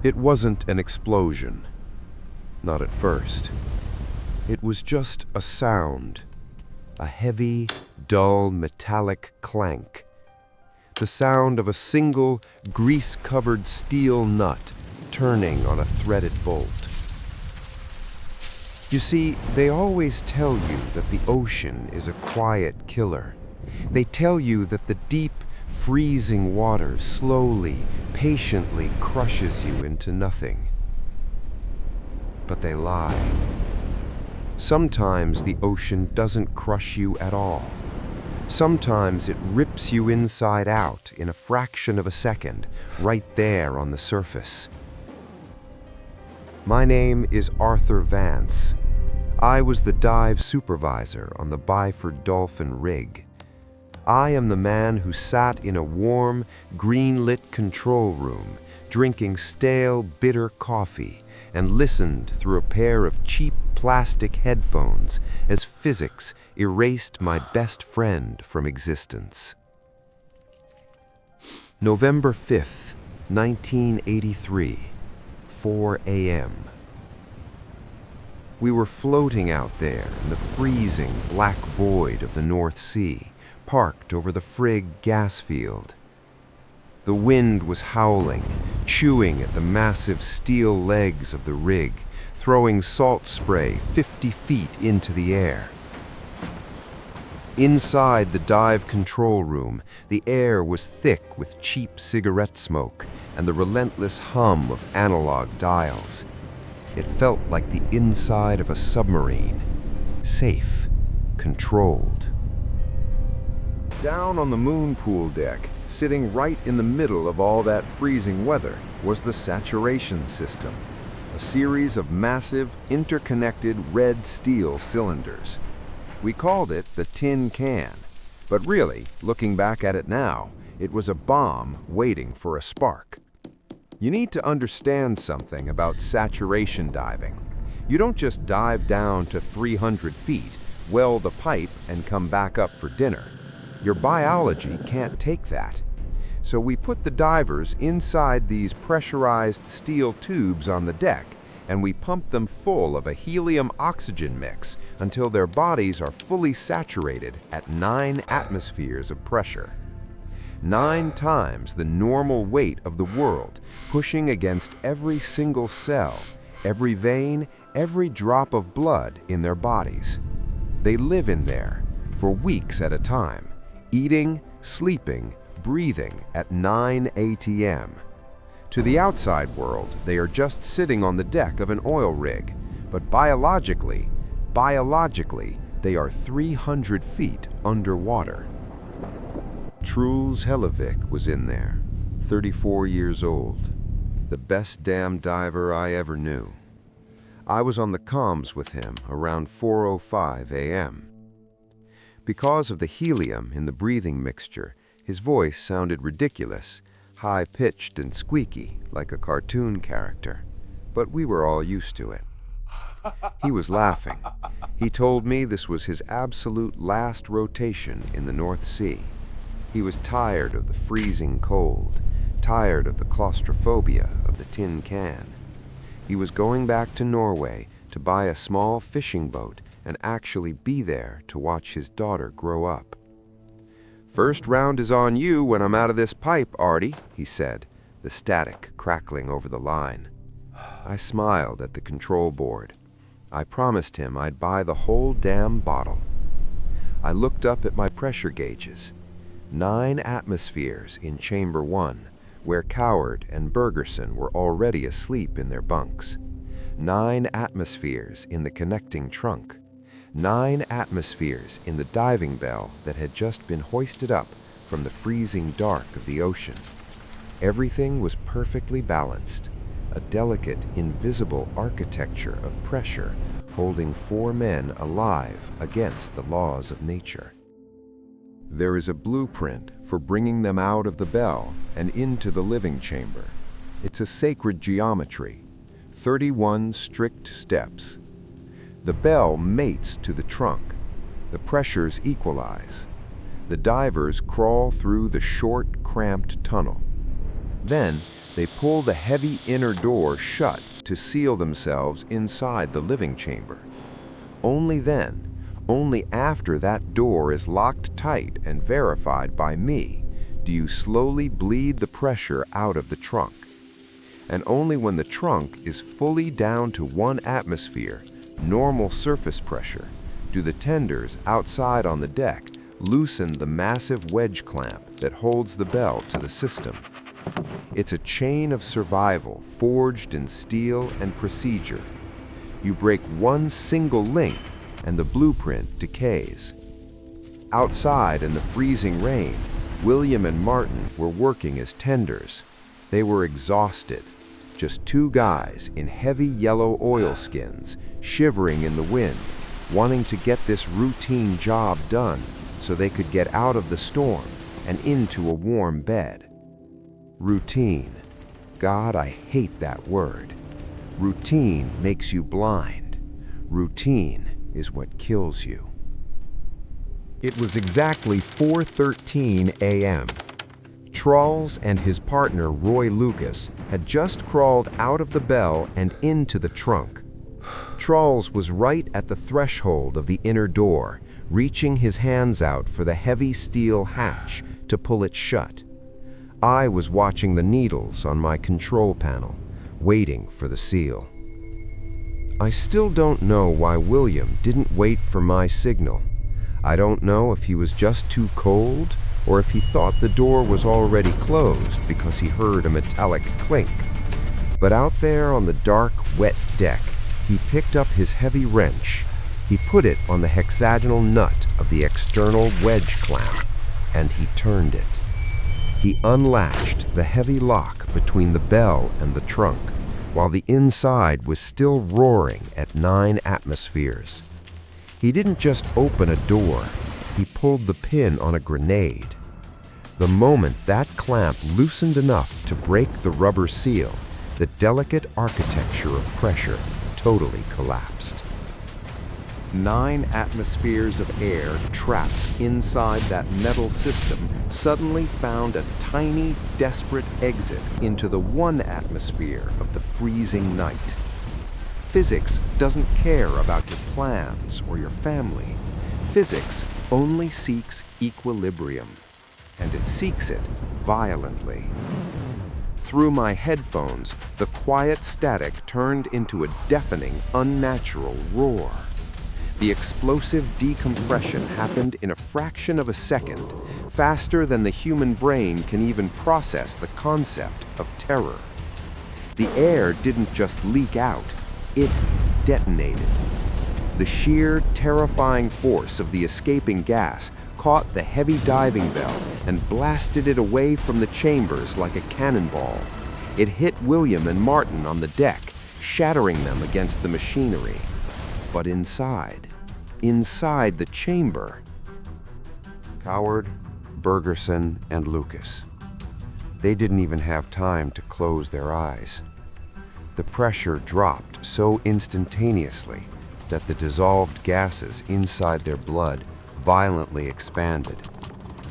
It wasn't an explosion. Not at first. It was just a sound. A heavy, dull, metallic clank. The sound of a single, grease-covered steel nut turning on a threaded bolt. You see, they always tell you that the ocean is a quiet killer. They tell you that the deep, freezing water slowly, patiently crushes you into nothing. But they lie. Sometimes the ocean doesn't crush you at all. Sometimes it rips you inside out in a fraction of a second, right there on the surface. My name is Arthur Vance. I was the dive supervisor on the Byford Dolphin rig. I am the man who sat in a warm, green-lit control room, drinking stale, bitter coffee, and listened through a pair of cheap plastic headphones as physics erased my best friend from existence. November 5th, 1983, 4 a.m. We were floating out there in the freezing black void of the North Sea, parked over the Frigg gas field. The wind was howling, chewing at the massive steel legs of the rig, throwing salt spray 50 feet into the air. Inside the dive control room, the air was thick with cheap cigarette smoke and the relentless hum of analog dials. It felt like the inside of a submarine, safe, controlled. Down on the moon pool deck, sitting right in the middle of all that freezing weather, was the saturation system, a series of massive, interconnected red steel cylinders. We called it the tin can, but really, looking back at it now, it was a bomb waiting for a spark. You need to understand something about saturation diving. You don't just dive down to 300 feet, weld the pipe, and come back up for dinner. Your biology can't take that. So we put the divers inside these pressurized steel tubes on the deck, and we pump them full of a helium-oxygen mix until their bodies are fully saturated at 9 atmospheres of pressure. 9 times the normal weight of the world, pushing against every single cell, every vein, every drop of blood in their bodies. They live in there for weeks at a time, eating, sleeping, breathing at 9 ATM. To the outside world, they are just sitting on the deck of an oil rig, but biologically, they are 300 feet underwater. Truls Hellevik was in there, 34 years old, the best damn diver I ever knew. I was on the comms with him around 4:05 a.m. Because of the helium in the breathing mixture, his voice sounded ridiculous, high-pitched and squeaky, like a cartoon character. But we were all used to it. He was laughing. He told me this was his absolute last rotation in the North Sea. He was tired of the freezing cold, tired of the claustrophobia of the tin can. He was going back to Norway to buy a small fishing boat and actually be there to watch his daughter grow up. "First round is on you when I'm out of this pipe, Artie," he said, the static crackling over the line. I smiled at the control board. I promised him I'd buy the whole damn bottle. I looked up at my pressure gauges. 9 atmospheres in Chamber 1, where Coward and Bergerson were already asleep in their bunks. 9 atmospheres in the connecting trunk. 9 atmospheres in the diving bell that had just been hoisted up from the freezing dark of the ocean. Everything was perfectly balanced, a delicate, invisible architecture of pressure holding 4 men alive against the laws of nature. There is a blueprint for bringing them out of the bell and into the living chamber. It's a sacred geometry, 31 strict steps. The bell mates to the trunk. The pressures equalize. The divers crawl through the short, cramped tunnel. Then They pull the heavy inner door shut to seal themselves inside the living chamber. Only then, only after that door is locked tight and verified by me, do you slowly bleed the pressure out of the trunk. And only when the trunk is fully down to 1 atmosphere, normal surface pressure, do the tenders outside on the deck loosen the massive wedge clamp that holds the bell to the system. It's a chain of survival forged in steel and procedure. You break one single link and the blueprint decays. Outside in the freezing rain, William and Martin were working as tenders. They were exhausted, just 2 guys in heavy yellow oilskins, shivering in the wind, wanting to get this routine job done so they could get out of the storm and into a warm bed. Routine. God, I hate that word. Routine makes you blind. Routine is what kills you. It was exactly 4:13 a.m. Trolls and his partner Roy Lucas had just crawled out of the bell and into the trunk. Trolls was right at the threshold of the inner door, reaching his hands out for the heavy steel hatch to pull it shut. I was watching the needles on my control panel, waiting for the seal. I still don't know why William didn't wait for my signal. I don't know if he was just too cold or if he thought the door was already closed because he heard a metallic clink. But out there on the dark, wet deck, he picked up his heavy wrench. He put it on the hexagonal nut of the external wedge clamp, and he turned it. He unlatched the heavy lock between the bell and the trunk, while the inside was still roaring at 9 atmospheres. He didn't just open a door, he pulled the pin on a grenade. The moment that clamp loosened enough to break the rubber seal, the delicate architecture of pressure totally collapsed. 9 atmospheres of air trapped inside that metal system suddenly found a tiny, desperate exit into the 1 atmosphere of the freezing night. Physics doesn't care about your plans or your family. Physics only seeks equilibrium, and it seeks it violently. Through my headphones, the quiet static turned into a deafening, unnatural roar. The explosive decompression happened in a fraction of a second, faster than the human brain can even process the concept of terror. The air didn't just leak out, it detonated. The sheer, terrifying force of the escaping gas caught the heavy diving bell and blasted it away from the chambers like a cannonball. It hit William and Martin on the deck, shattering them against the machinery. But inside the chamber, Coward, Bergerson, and Lucas. They didn't even have time to close their eyes. The pressure dropped so instantaneously that the dissolved gases inside their blood violently expanded.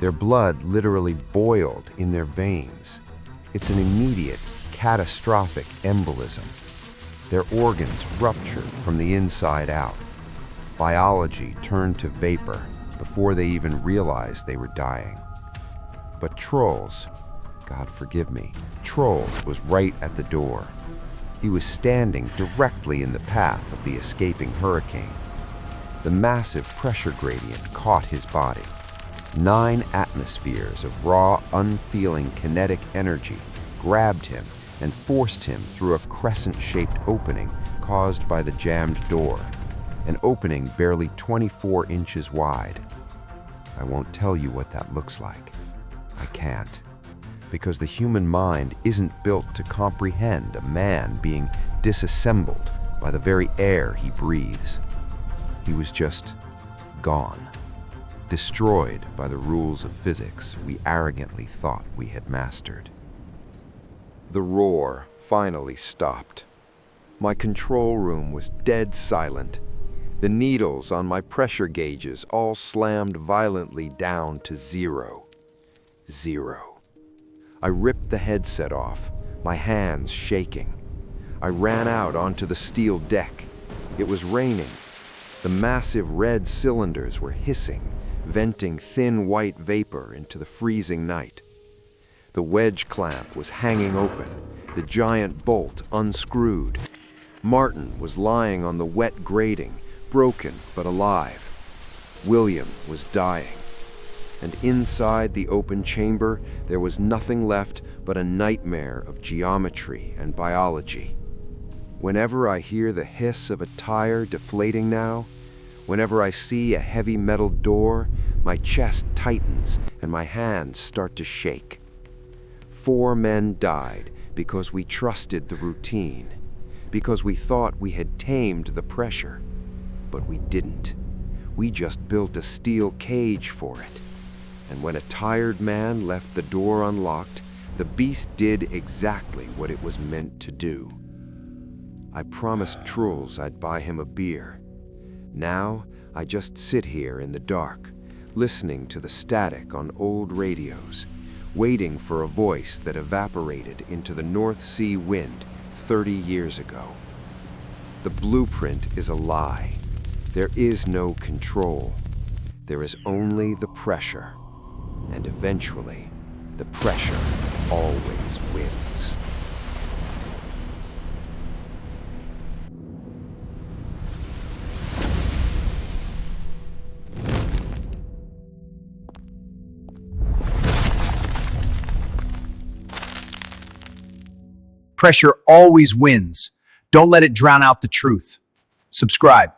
Their blood literally boiled in their veins. It's an immediate, catastrophic embolism. Their organs ruptured from the inside out. Biology turned to vapor before they even realized they were dying. But Trolls, God forgive me, Trolls was right at the door. He was standing directly in the path of the escaping hurricane. The massive pressure gradient caught his body. 9 atmospheres of raw, unfeeling kinetic energy grabbed him and forced him through a crescent-shaped opening caused by the jammed door, an opening barely 24 inches wide. I won't tell you what that looks like. I can't. Because the human mind isn't built to comprehend a man being disassembled by the very air he breathes. He was just gone, destroyed by the rules of physics we arrogantly thought we had mastered. The roar finally stopped. My control room was dead silent. The needles on my pressure gauges all slammed violently down to 0. 0. I ripped the headset off. my hands shaking. I ran out onto the steel deck. It was raining. The massive red cylinders were hissing, venting thin white vapor into the freezing night. The wedge clamp was hanging open, the giant bolt unscrewed. Martin was lying on the wet grating, broken but alive. William was dying. And inside the open chamber, there was nothing left but a nightmare of geometry and biology. Whenever I hear the hiss of a tire deflating now, whenever I see a heavy metal door, my chest tightens and my hands start to shake. 4 men died because we trusted the routine, because we thought we had tamed the pressure. But we didn't. We just built a steel cage for it. And when a tired man left the door unlocked, the beast did exactly what it was meant to do. I promised Truls I'd buy him a beer. Now, I just sit here in the dark, listening to the static on old radios, waiting for a voice that evaporated into the North Sea wind 30 years ago. The blueprint is a lie. There is no control. There is only the pressure. And eventually, the pressure always wins. Pressure always wins. Don't let it drown out the truth. Subscribe.